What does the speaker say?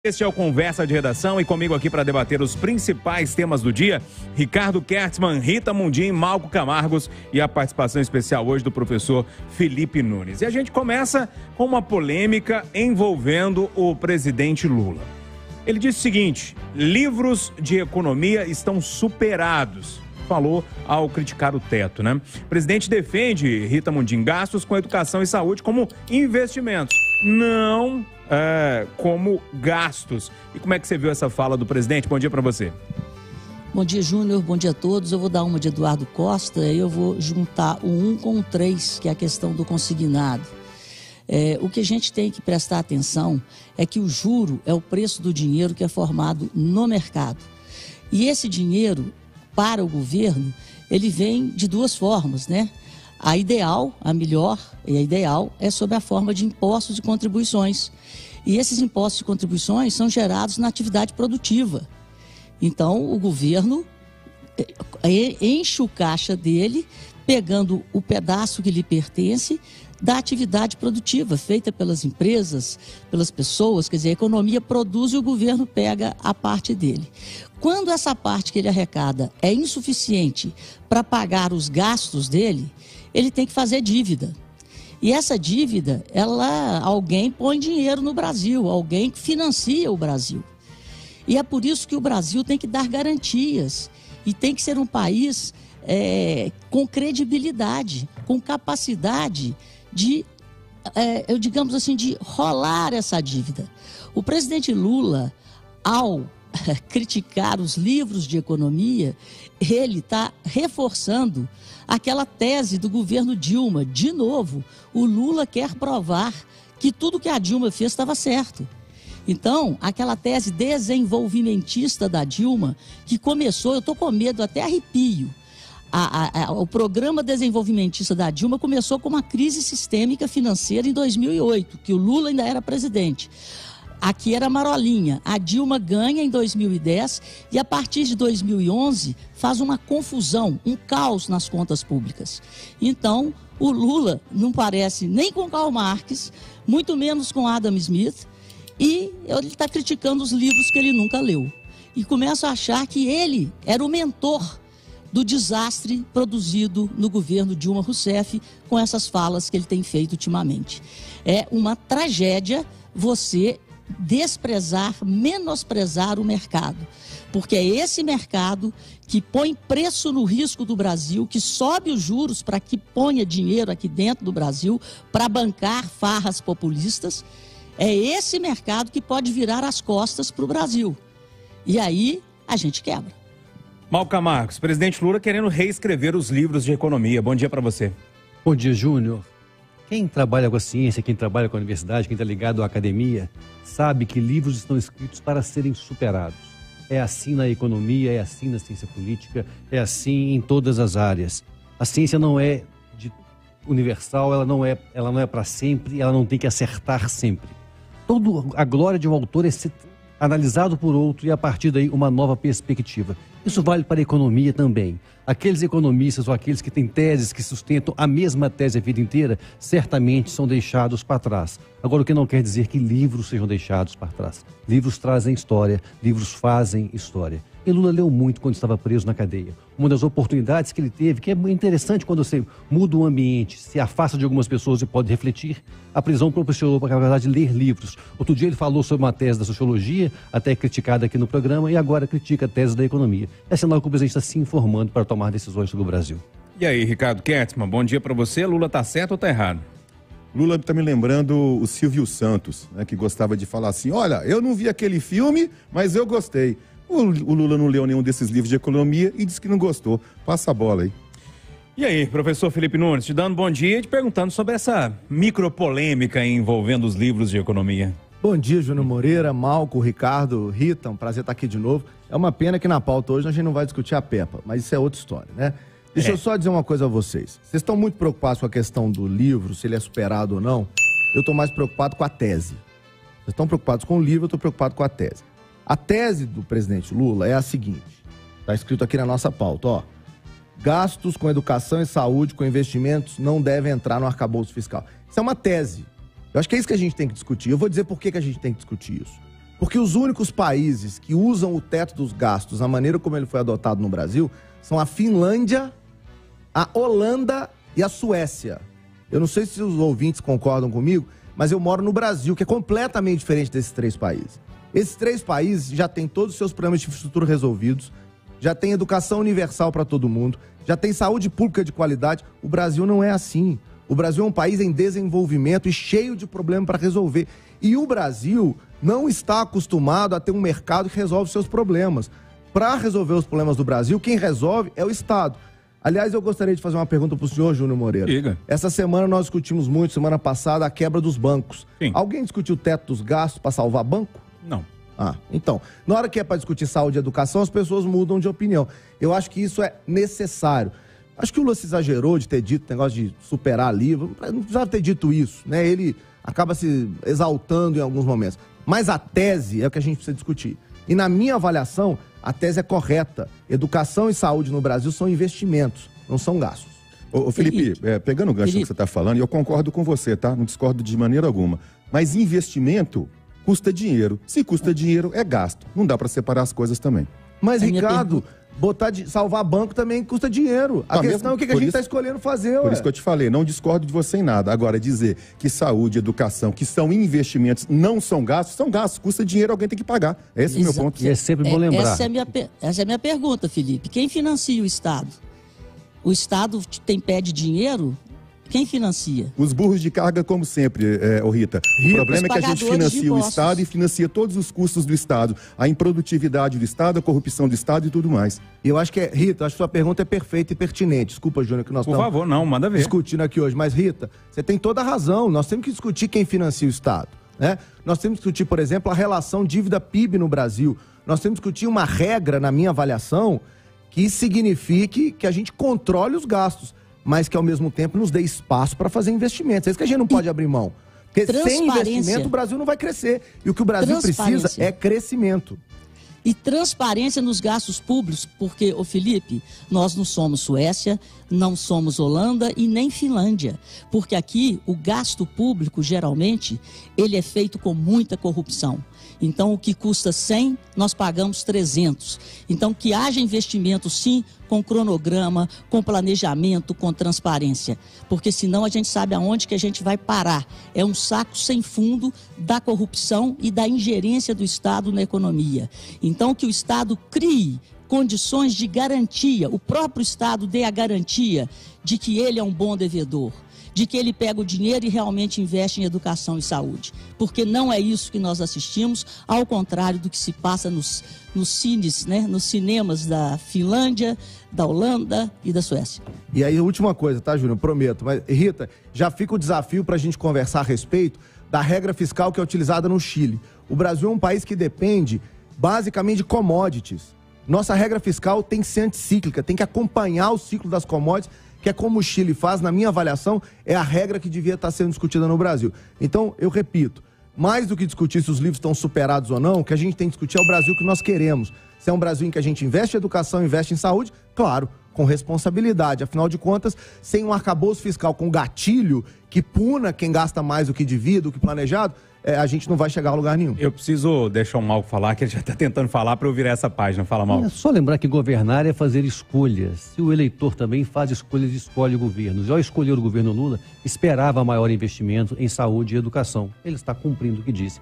Este é o Conversa de Redação e comigo aqui para debater os principais temas do dia, Ricardo Kertzmann, Rita Mundim, Malco Camargos e a participação especial hoje do professor Felipe Nunes. E a gente começa com uma polêmica envolvendo o presidente Lula. Ele disse o seguinte: livros de economia estão superados. Falou ao criticar o teto, né? O presidente defende, Rita Mundim, gastos com educação e saúde como investimentos, não como gastos. E como é que você viu essa fala do presidente? Bom dia para você. Bom dia, Júnior. Bom dia a todos. Eu vou dar uma de Eduardo Costa e eu vou juntar o 1 com o 3, que é a questão do consignado. O que a gente tem que prestar atenção é que o juro é o preço do dinheiro que é formado no mercado. E esse dinheiro, para o governo, ele vem de duas formas, né? A ideal, a melhor e a ideal é sob a forma de impostos e contribuições. E esses impostos e contribuições são gerados na atividade produtiva. Então, o governo enche o caixa dele, pegando o pedaço que lhe pertence da atividade produtiva, feita pelas empresas, pelas pessoas. Quer dizer, a economia produz e o governo pega a parte dele. Quando essa parte que ele arrecada é insuficiente para pagar os gastos dele, ele tem que fazer dívida. E essa dívida, alguém põe dinheiro no Brasil, alguém financia o Brasil. E é por isso que o Brasil tem que dar garantias e tem que ser um país com credibilidade, com capacidade de, digamos assim, de rolar essa dívida. O presidente Lula, ao criticar os livros de economia, ele está reforçando aquela tese do governo Dilma. De novo, o Lula quer provar que tudo que a Dilma fez estava certo. Então, aquela tese desenvolvimentista da Dilma, que começou, eu estou com medo, até arrepio. O programa desenvolvimentista da Dilma começou com uma crise sistêmica financeira em 2008, que o Lula ainda era presidente. Aqui era marolinha. A Dilma ganha em 2010 e a partir de 2011 faz uma confusão, um caos nas contas públicas. Então, o Lula não parece nem com Karl Marx, muito menos com Adam Smith, e ele está criticando os livros que ele nunca leu. E começa a achar que ele era o mentor do desastre produzido no governo Dilma Rousseff com essas falas que ele tem feito ultimamente. É uma tragédia você desprezar, menosprezar o mercado, porque é esse mercado que põe preço no risco do Brasil, que sobe os juros para que ponha dinheiro aqui dentro do Brasil para bancar farras populistas. É esse mercado que pode virar as costas para o Brasil. E aí a gente quebra. Malco Camargos, presidente Lula querendo reescrever os livros de economia. Bom dia para você. Bom dia, Júnior. Quem trabalha com a ciência, quem trabalha com a universidade, quem está ligado à academia, sabe que livros estão escritos para serem superados. É assim na economia, é assim na ciência política, é assim em todas as áreas. A ciência não é universal, ela não é para sempre, ela não tem que acertar sempre. A glória de um autor é ser analisado por outro e a partir daí uma nova perspectiva. Isso vale para a economia também. Aqueles economistas ou aqueles que têm teses que sustentam a mesma tese a vida inteira, certamente são deixados para trás. Agora, o que não quer dizer que livros sejam deixados para trás. Livros trazem história, livros fazem história. E Lula leu muito quando estava preso na cadeia. Uma das oportunidades que ele teve, que é interessante quando você muda o ambiente, se afasta de algumas pessoas e pode refletir, a prisão proporcionou a capacidade de ler livros. Outro dia ele falou sobre uma tese da sociologia, até criticada aqui no programa, e agora critica a tese da economia. É sinal que o presidente está se informando para tomar decisões sobre o Brasil. E aí, Ricardo Kertzmann, bom dia para você. Lula está certo ou está errado? Lula está me lembrando o Silvio Santos, né, que gostava de falar assim: olha, eu não vi aquele filme, mas eu gostei. O Lula não leu nenhum desses livros de economia e disse que não gostou. Passa a bola aí. E aí, professor Felipe Nunes, te dando bom dia e te perguntando sobre essa micropolêmica envolvendo os livros de economia. Bom dia, Júnior Moreira, Malco, Ricardo, Rita, um prazer estar aqui de novo. É uma pena que na pauta hoje a gente não vai discutir a Peppa, mas isso é outra história, né? Deixa eu só dizer uma coisa a vocês. Vocês estão muito preocupados com a questão do livro, se ele é superado ou não. Eu estou mais preocupado com a tese. Vocês estão preocupados com o livro, eu estou preocupado com a tese. A tese do presidente Lula é a seguinte, está escrito aqui na nossa pauta, ó. Gastos com educação e saúde, com investimentos, não devem entrar no arcabouço fiscal. Isso é uma tese. Eu acho que é isso que a gente tem que discutir. Eu vou dizer por que a gente tem que discutir isso. Porque os únicos países que usam o teto dos gastos, a maneira como ele foi adotado no Brasil, são a Finlândia, a Holanda e a Suécia. Eu não sei se os ouvintes concordam comigo, mas eu moro no Brasil, que é completamente diferente desses 3 países. Esses 3 países já têm todos os seus problemas de infraestrutura resolvidos, já tem educação universal para todo mundo, já tem saúde pública de qualidade. O Brasil não é assim. O Brasil é um país em desenvolvimento e cheio de problemas para resolver. E o Brasil não está acostumado a ter um mercado que resolve seus problemas. Para resolver os problemas do Brasil, quem resolve é o Estado. Aliás, eu gostaria de fazer uma pergunta para o senhor Júnior Moreira. Diga. Essa semana nós discutimos muito, semana passada, a quebra dos bancos. Sim. Alguém discutiu o teto dos gastos para salvar banco? Não. Então, na hora que é para discutir saúde e educação, as pessoas mudam de opinião. Eu acho que isso é necessário. Acho que o Lula se exagerou de ter dito negócio de superar livro. Não precisava ter dito isso, né? Ele acaba se exaltando em alguns momentos. Mas a tese é o que a gente precisa discutir. E na minha avaliação, a tese é correta. Educação e saúde no Brasil são investimentos, não são gastos. Ô Felipe, pegando o gancho que você está falando, e eu concordo com você, tá? Não discordo de maneira alguma. Mas investimento custa dinheiro. Se custa dinheiro, é gasto. Não dá para separar as coisas também. Mas, Ricardo, salvar banco também custa dinheiro. A questão é o que a gente está escolhendo fazer. Por isso que eu te falei, não discordo de você em nada. Agora, dizer que saúde, educação, que são investimentos, não são gastos, custa dinheiro, alguém tem que pagar. Esse é o meu ponto. E é sempre bom lembrar. Essa é a minha pergunta, Felipe. Quem financia o Estado? O Estado pede dinheiro? Quem financia? Os burros de carga, como sempre, Rita. O problema é que a gente financia o Estado e financia todos os custos do Estado. A improdutividade do Estado, a corrupção do Estado e tudo mais. Eu acho que Rita, acho que sua pergunta é perfeita e pertinente. Desculpa, Júnior, que nós estamos... Por favor, não, manda ver. ...discutindo aqui hoje. Mas, Rita, você tem toda a razão. Nós temos que discutir quem financia o Estado, né? Nós temos que discutir, por exemplo, a relação dívida-PIB no Brasil. Nós temos que discutir uma regra, na minha avaliação, que signifique que a gente controle os gastos, mas que ao mesmo tempo nos dê espaço para fazer investimentos. É isso que a gente não pode abrir mão. Porque sem investimento o Brasil não vai crescer. E o que o Brasil precisa é crescimento. E transparência nos gastos públicos, porque, ô Felipe, nós não somos Suécia, não somos Holanda e nem Finlândia. Porque aqui o gasto público, geralmente, ele é feito com muita corrupção. Então, o que custa 100, nós pagamos 300. Então, que haja investimento, sim, com cronograma, com planejamento, com transparência. Porque senão a gente sabe aonde que a gente vai parar. É um saco sem fundo da corrupção e da ingerência do Estado na economia. Então, que o Estado crie condições de garantia, o próprio Estado dê a garantia de que ele é um bom devedor, de que ele pega o dinheiro e realmente investe em educação e saúde. Porque não é isso que nós assistimos, ao contrário do que se passa nos cines, né? Nos cinemas da Finlândia, da Holanda e da Suécia. E aí, a última coisa, tá, Júnior? Prometo. Mas, Rita, já fica o desafio para a gente conversar a respeito da regra fiscal que é utilizada no Chile. O Brasil é um país que depende, basicamente, de commodities. Nossa regra fiscal tem que ser anticíclica, tem que acompanhar o ciclo das commodities, que é como o Chile faz, na minha avaliação, é a regra que devia estar sendo discutida no Brasil. Então, eu repito, mais do que discutir se os livros estão superados ou não, o que a gente tem que discutir é o Brasil que nós queremos. Se é um Brasil em que a gente investe em educação, investe em saúde, claro, com responsabilidade. Afinal de contas, sem um arcabouço fiscal com gatilho que puna quem gasta mais do que devia, do que planejado, a gente não vai chegar a lugar nenhum. Eu preciso deixar o Malco falar, que ele já está tentando falar para eu virar essa página. Fala, Malco. É só lembrar que governar é fazer escolhas. Se o eleitor também faz escolhas, escolhe governos. Já escolher o governo Lula, esperava maior investimento em saúde e educação. Ele está cumprindo o que disse.